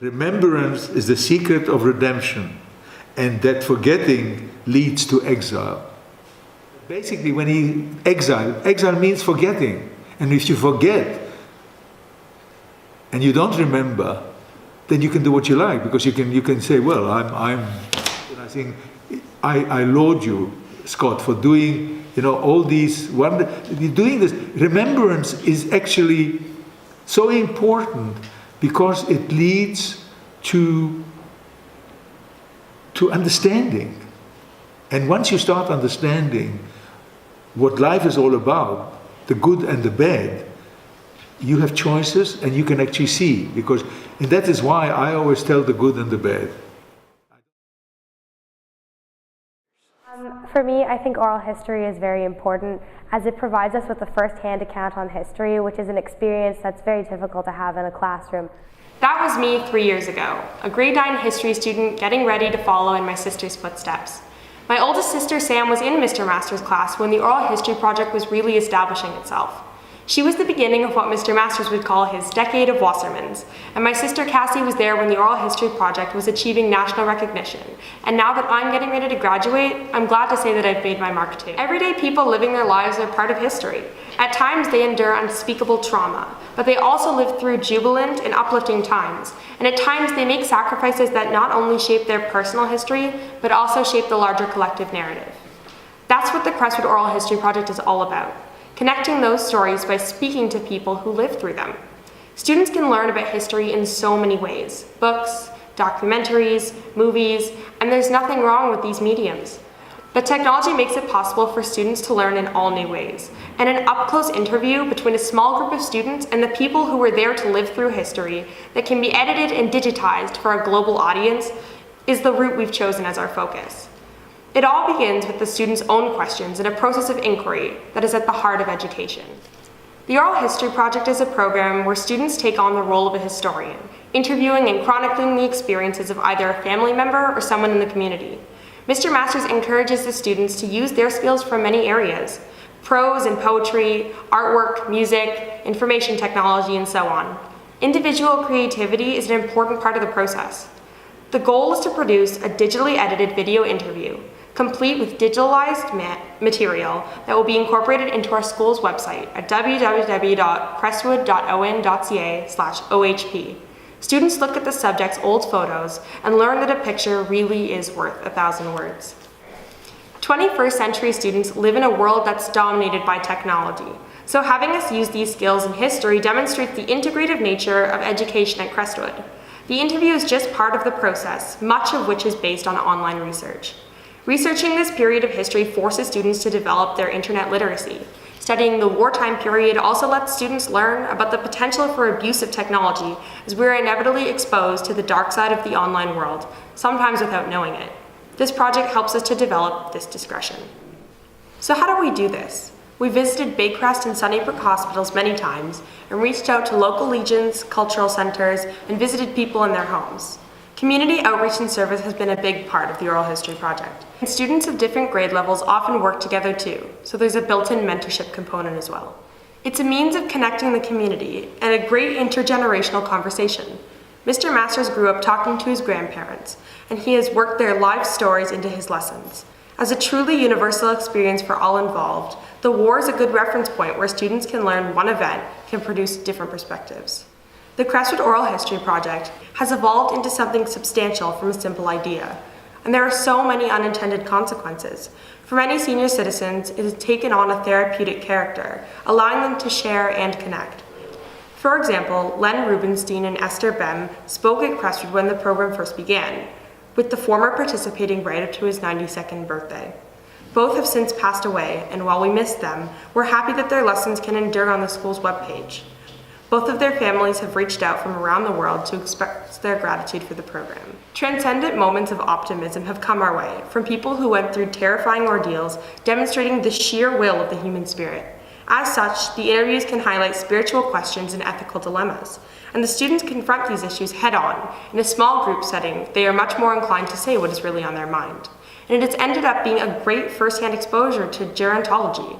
Remembrance is the secret of redemption, and that forgetting leads to exile. Basically, when exile means forgetting. And if you forget and you don't remember, then you can do what you like, because you can say, well, I think I laud you, Scott, for doing all these doing this. Remembrance is actually so important because it leads to understanding. And once you start understanding what life is all about, the good and the bad, you have choices and you can actually see. And that is why I always tell the good and the bad. For me, I think oral history is very important as it provides us with a first-hand account on history, which is an experience that's very difficult to have in a classroom. That was me 3 years ago, a grade 9 history student getting ready to follow in my sister's footsteps. My oldest sister, Sam, was in Mr. Masters' class when the oral history project was really establishing itself. She was the beginning of what Mr. Masters would call his decade of Wassermans, and my sister Cassie was there when the oral history project was achieving national recognition. And now that I'm getting ready to graduate, I'm glad to say that I've made my mark too. Everyday people living their lives are part of history. At times they endure unspeakable trauma, but they also live through jubilant and uplifting times. And at times they make sacrifices that not only shape their personal history, but also shape the larger collective narrative. That's what the Crestwood Oral History Project is all about. Connecting those stories by speaking to people who live through them. Students can learn about history in so many ways: books, documentaries, movies, and there's nothing wrong with these mediums. But technology makes it possible for students to learn in all new ways, and an up-close interview between a small group of students and the people who were there to live through history that can be edited and digitized for a global audience is the route we've chosen as our focus. It all begins with the students' own questions and a process of inquiry that is at the heart of education. The Oral History Project is a program where students take on the role of a historian, interviewing and chronicling the experiences of either a family member or someone in the community. Mr. Masters encourages the students to use their skills from many areas: prose and poetry, artwork, music, information technology, and so on. Individual creativity is an important part of the process. The goal is to produce a digitally edited video interview, complete with digitalized material that will be incorporated into our school's website at www.crestwood.on.ca/OHP. Students look at the subject's old photos and learn that a picture really is worth 1,000 words. 21st century students live in a world that's dominated by technology, so having us use these skills in history demonstrates the integrative nature of education at Crestwood. The interview is just part of the process, much of which is based on online research. Researching this period of history forces students to develop their internet literacy. Studying the wartime period also lets students learn about the potential for abuse of technology, as we are inevitably exposed to the dark side of the online world, sometimes without knowing it. This project helps us to develop this discretion. So how do we do this? We visited Baycrest and Sunnybrook hospitals many times and reached out to local legions, cultural centers, and visited people in their homes. Community outreach and service has been a big part of the Oral History Project. And students of different grade levels often work together too, so there's a built-in mentorship component as well. It's a means of connecting the community and a great intergenerational conversation. Mr. Masters grew up talking to his grandparents, and he has worked their life stories into his lessons. As a truly universal experience for all involved, the war is a good reference point where students can learn one event can produce different perspectives. The Crestwood Oral History Project has evolved into something substantial from a simple idea, and there are so many unintended consequences. For many senior citizens, it has taken on a therapeutic character, allowing them to share and connect. For example, Len Rubenstein and Esther Bem spoke at Crestwood when the program first began, with the former participating right up to his 92nd birthday. Both have since passed away, and while we miss them, we're happy that their lessons can endure on the school's webpage. Both of their families have reached out from around the world to express their gratitude for the program. Transcendent moments of optimism have come our way from people who went through terrifying ordeals, demonstrating the sheer will of the human spirit. As such, the interviews can highlight spiritual questions and ethical dilemmas, and the students confront these issues head-on. In a small group setting, they are much more inclined to say what is really on their mind. And it has ended up being a great first-hand exposure to gerontology.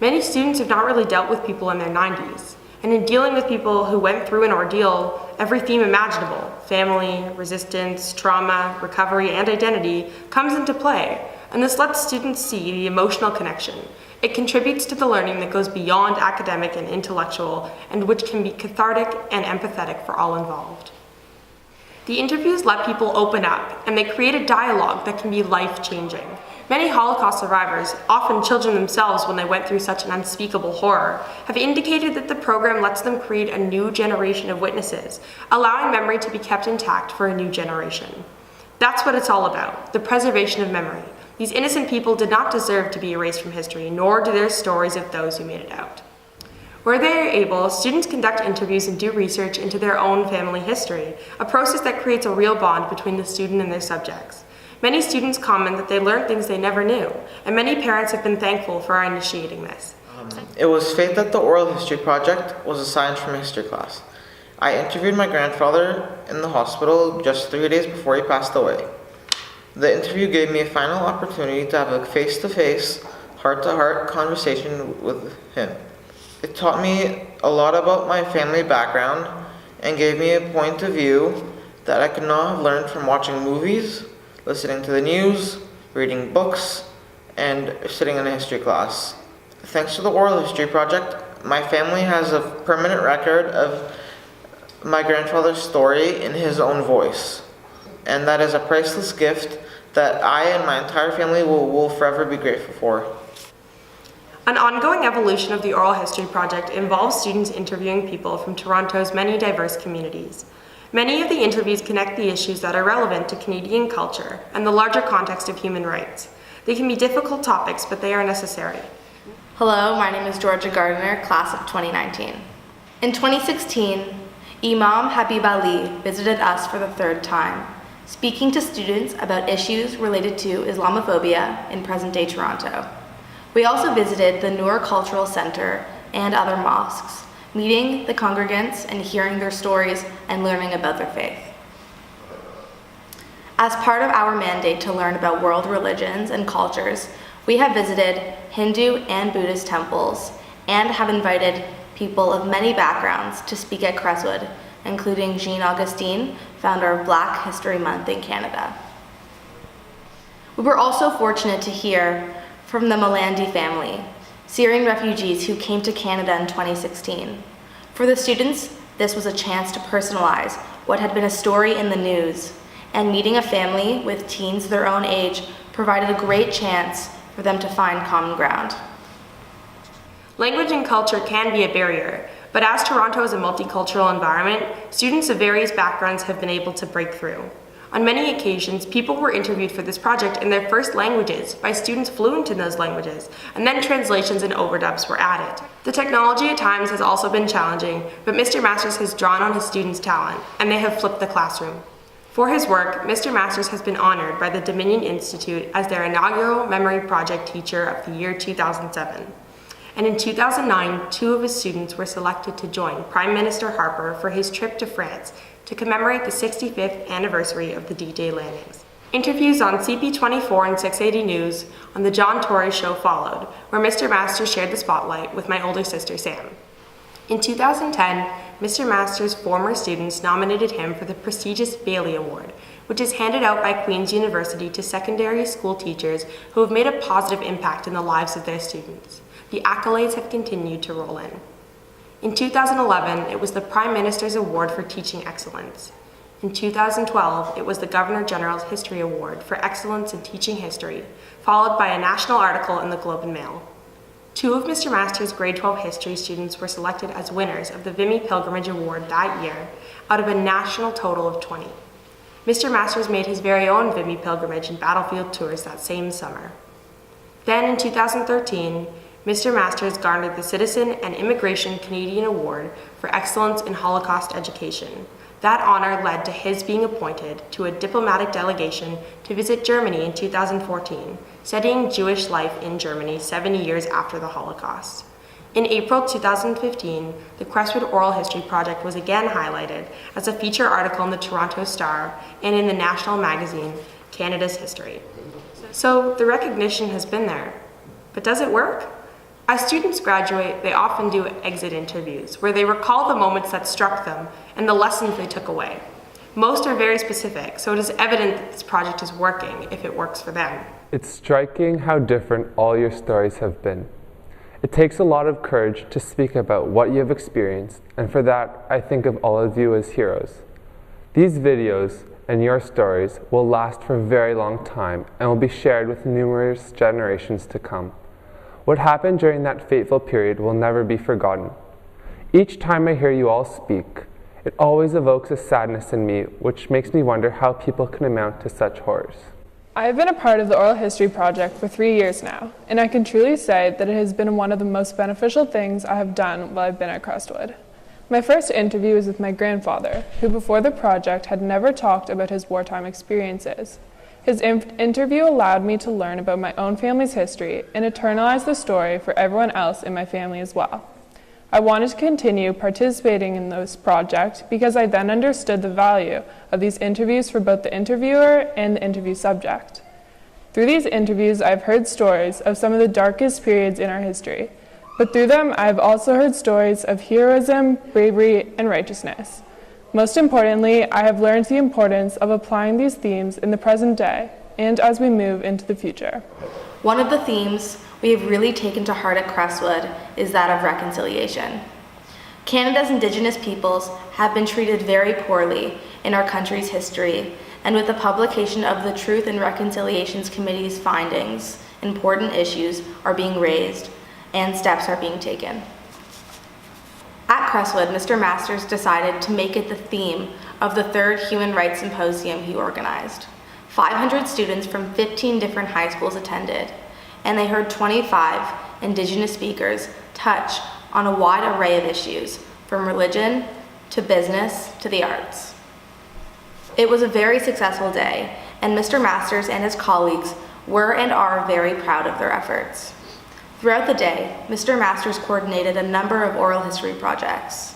Many students have not really dealt with people in their 90s. And in dealing with people who went through an ordeal, every theme imaginable, family, resistance, trauma, recovery, and identity, comes into play. And this lets students see the emotional connection. It contributes to the learning that goes beyond academic and intellectual, and which can be cathartic and empathetic for all involved. The interviews let people open up, and they create a dialogue that can be life-changing. Many Holocaust survivors, often children themselves when they went through such an unspeakable horror, have indicated that the program lets them create a new generation of witnesses, allowing memory to be kept intact for a new generation. That's what it's all about, the preservation of memory. These innocent people did not deserve to be erased from history, nor do their stories of those who made it out. Where they are able, students conduct interviews and do research into their own family history, a process that creates a real bond between the student and their subjects. Many students comment that they learned things they never knew, and many parents have been thankful for our initiating this. It was fate that the oral history project was assigned from history class. I interviewed my grandfather in the hospital just 3 days before he passed away. The interview gave me a final opportunity to have a face-to-face, heart-to-heart conversation with him. It taught me a lot about my family background and gave me a point of view that I could not have learned from watching movies, listening to the news, reading books, and sitting in a history class. Thanks to the oral history project, my family has a permanent record of my grandfather's story in his own voice. And that is a priceless gift that I and my entire family will forever be grateful for. An ongoing evolution of the Oral History Project involves students interviewing people from Toronto's many diverse communities. Many of the interviews connect the issues that are relevant to Canadian culture and the larger context of human rights. They can be difficult topics, but they are necessary. Hello, my name is Georgia Gardner, class of 2019. In 2016, Imam Habib Ali visited us for the third time, speaking to students about issues related to Islamophobia in present-day Toronto. We also visited the Noor Cultural Center and other mosques, meeting the congregants and hearing their stories and learning about their faith. As part of our mandate to learn about world religions and cultures, we have visited Hindu and Buddhist temples and have invited people of many backgrounds to speak at Crestwood, including Jean Augustine, founder of Black History Month in Canada. We were also fortunate to hear from the Malandi family, Syrian refugees who came to Canada in 2016. For the students, this was a chance to personalize what had been a story in the news, and meeting a family with teens their own age provided a great chance for them to find common ground. Language and culture can be a barrier, but as Toronto is a multicultural environment, students of various backgrounds have been able to break through. On many occasions, people were interviewed for this project in their first languages by students fluent in those languages, and then translations and overdubs were added. The technology at times has also been challenging, but Mr. Masters has drawn on his students' talent, and they have flipped the classroom. For his work, Mr. Masters has been honored by the Dominion Institute as their inaugural Memory Project Teacher of the year 2007. And in 2009, 2 of his students were selected to join Prime Minister Harper for his trip to France to commemorate the 65th anniversary of the D-Day landings. Interviews on CP24 and 680 News on The John Tory Show followed, where Mr. Masters shared the spotlight with my older sister Sam. In 2010, Mr. Masters' former students nominated him for the prestigious Bailey Award, which is handed out by Queen's University to secondary school teachers who have made a positive impact in the lives of their students. The accolades have continued to roll in. In 2011, it was the Prime Minister's Award for Teaching Excellence. In 2012, it was the Governor General's History Award for Excellence in Teaching History, followed by a national article in the Globe and Mail. 2 of Mr. Masters' grade 12 history students were selected as winners of the Vimy Pilgrimage Award that year, out of a national total of 20. Mr. Masters made his very own Vimy pilgrimage and battlefield tours that same summer. Then in 2013, Mr. Masters garnered the Citizen and Immigration Canadian Award for Excellence in Holocaust Education. That honor led to his being appointed to a diplomatic delegation to visit Germany in 2014, studying Jewish life in Germany 70 years after the Holocaust. In April 2015, the Crestwood Oral History Project was again highlighted as a feature article in the Toronto Star and in the national magazine, Canada's History. So the recognition has been there. But does it work? As students graduate, they often do exit interviews, where they recall the moments that struck them and the lessons they took away. Most are very specific, so it is evident that this project is working if it works for them. It's striking how different all your stories have been. It takes a lot of courage to speak about what you have experienced, and for that, I think of all of you as heroes. These videos and your stories will last for a very long time and will be shared with numerous generations to come. What happened during that fateful period will never be forgotten. Each time I hear you all speak, it always evokes a sadness in me, which makes me wonder how people can amount to such horrors. I have been a part of the Oral History Project for 3 years now, and I can truly say that it has been one of the most beneficial things I have done while I've been at Crestwood. My first interview was with my grandfather, who before the project had never talked about his wartime experiences. His interview allowed me to learn about my own family's history and internalize the story for everyone else in my family as well. I wanted to continue participating in this project because I then understood the value of these interviews for both the interviewer and the interview subject. Through these interviews, I've heard stories of some of the darkest periods in our history, but through them, I've also heard stories of heroism, bravery, and righteousness. Most importantly, I have learned the importance of applying these themes in the present day and as we move into the future. One of the themes we have really taken to heart at Crestwood is that of reconciliation. Canada's Indigenous peoples have been treated very poorly in our country's history, and with the publication of the Truth and Reconciliations Committee's findings, important issues are being raised and steps are being taken. At Crestwood, Mr. Masters decided to make it the theme of the third Human Rights Symposium he organized. 500 students from 15 different high schools attended, and they heard 25 Indigenous speakers touch on a wide array of issues, from religion to business to the arts. It was a very successful day, and Mr. Masters and his colleagues were and are very proud of their efforts. Throughout the day, Mr. Masters coordinated a number of oral history projects.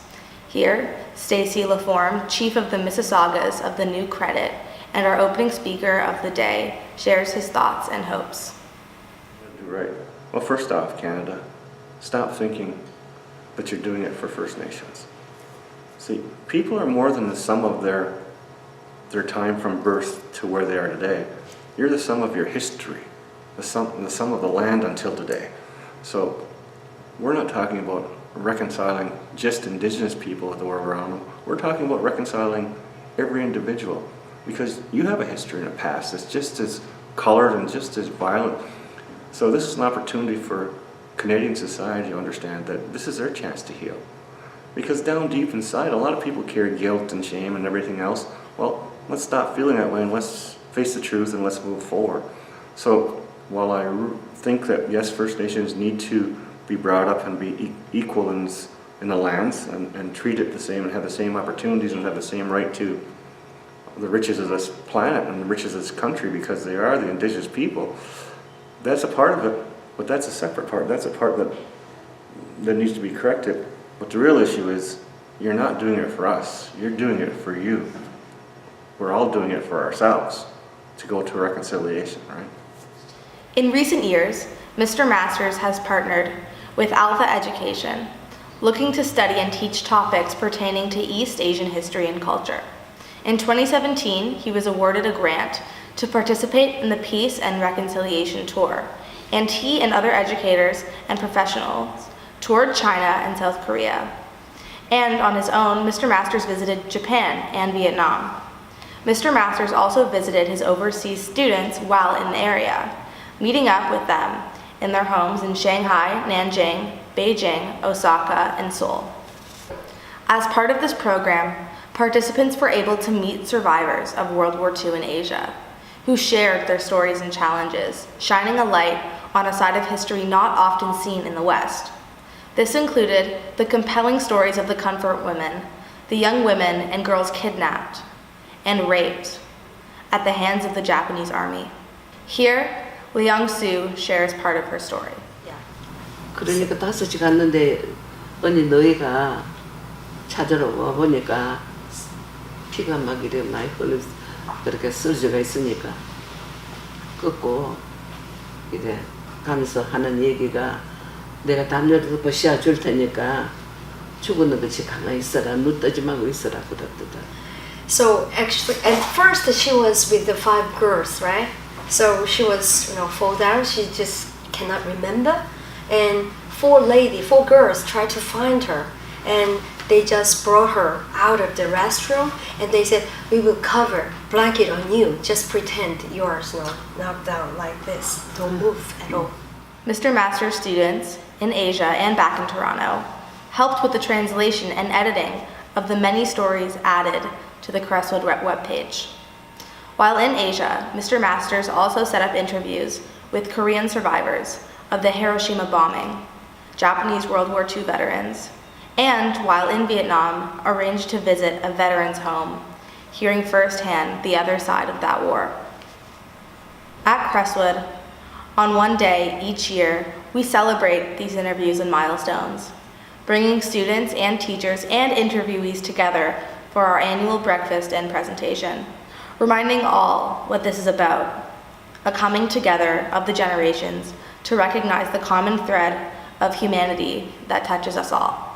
Here, Stacy LaForme, Chief of the Mississaugas of the New Credit, and our opening speaker of the day, shares his thoughts and hopes. Right. Well, first off, Canada, stop thinking that you're doing it for First Nations. See, people are more than the sum of their time from birth to where they are today. You're the sum of your history, the sum of the land until today. So we're not talking about reconciling just Indigenous people with the world around them. We're talking about reconciling every individual, because you have a history and a past that's just as colored and just as violent. So this is an opportunity for Canadian society to understand that this is their chance to heal. Because down deep inside, a lot of people carry guilt and shame and everything else. Well, let's stop feeling that way and let's face the truth and let's move forward. So while I think that, yes, First Nations need to be brought up and be equal in the lands and treat it the same and have the same opportunities and have the same right to the riches of this planet and the riches of this country, because they are the Indigenous people, that's a part of it, but that's a separate part. That's a part that needs to be corrected. But the real issue is, you're not doing it for us, you're doing it for you. We're all doing it for ourselves to go to reconciliation, right? In recent years, Mr. Masters has partnered with Alpha Education, looking to study and teach topics pertaining to East Asian history and culture. In 2017, he was awarded a grant to participate in the Peace and Reconciliation Tour, and he and other educators and professionals toured China and South Korea. And on his own, Mr. Masters visited Japan and Vietnam. Mr. Masters also visited his overseas students while in the area, meeting up with them in their homes in Shanghai, Nanjing, Beijing, Osaka, and Seoul. As part of this program, participants were able to meet survivors of World War II in Asia, who shared their stories and challenges, shining a light on a side of history not often seen in the West. This included the compelling stories of the comfort women, the young women and girls kidnapped and raped at the hands of the Japanese army. Here, Liang Su shares part of her story. 그러니까 5시 갔는데 언니 너희가 찾으러 와 보니까 피가 막 이래 많이 흘러 그렇게 쓰러져가 있으니까 끄고 이제 가면서 하는 얘기가 내가 담요를 벗어 줄 테니까 죽었는 것이 가만히 있어라. 눈 뜨지 말고 있어라. 그랬거든. So actually, at first she was with the 5 girls, right? So she was, fall down. She just cannot remember, and 4 girls tried to find her, and they just brought her out of the restroom, and they said, "We will cover blanket on you. Just pretend you are knocked down like this. Don't move at all." Mr. Master's students in Asia and back in Toronto helped with the translation and editing of the many stories added to the Crestwood webpage. While in Asia, Mr. Masters also set up interviews with Korean survivors of the Hiroshima bombing, Japanese World War II veterans, and while in Vietnam, arranged to visit a veteran's home, hearing firsthand the other side of that war. At Crestwood, on one day each year, we celebrate these interviews and milestones, bringing students and teachers and interviewees together for our annual breakfast and presentation, reminding all what this is about, a coming together of the generations to recognize the common thread of humanity that touches us all.